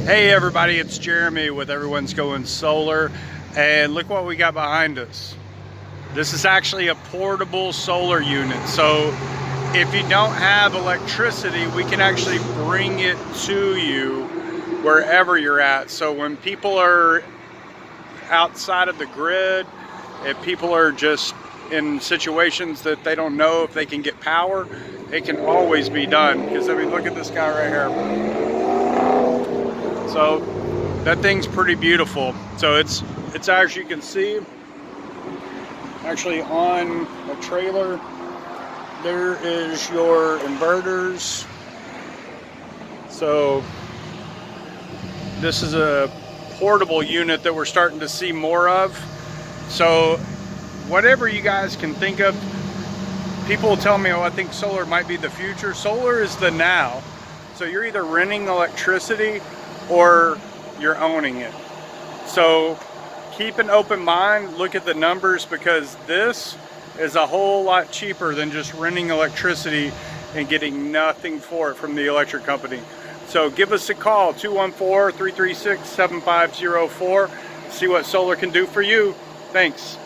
Hey everybody, it's Jeremy with Everyone's Going Solar, and look what we got behind us. This is actually a portable solar unit, so if you don't have electricity, we can actually bring it to you wherever you're at. So when people are outside of the grid, if people are just in situations that they don't know if they can get power, it can always be done. Because I mean, look at this guy right here. So that thing's pretty beautiful. So it's as you can see, actually on a trailer. There is your inverters. So this is a portable unit that we're starting to see more of. So whatever you guys can think of, people tell me, oh, I think solar might be the future. Solar is the now. So you're either renting electricity or you're owning it. So keep an open mind, look at the numbers, because this is a whole lot cheaper than just renting electricity and getting nothing for it from the electric company. So give us a call, 214-336-7504. See what solar can do for you. Thanks.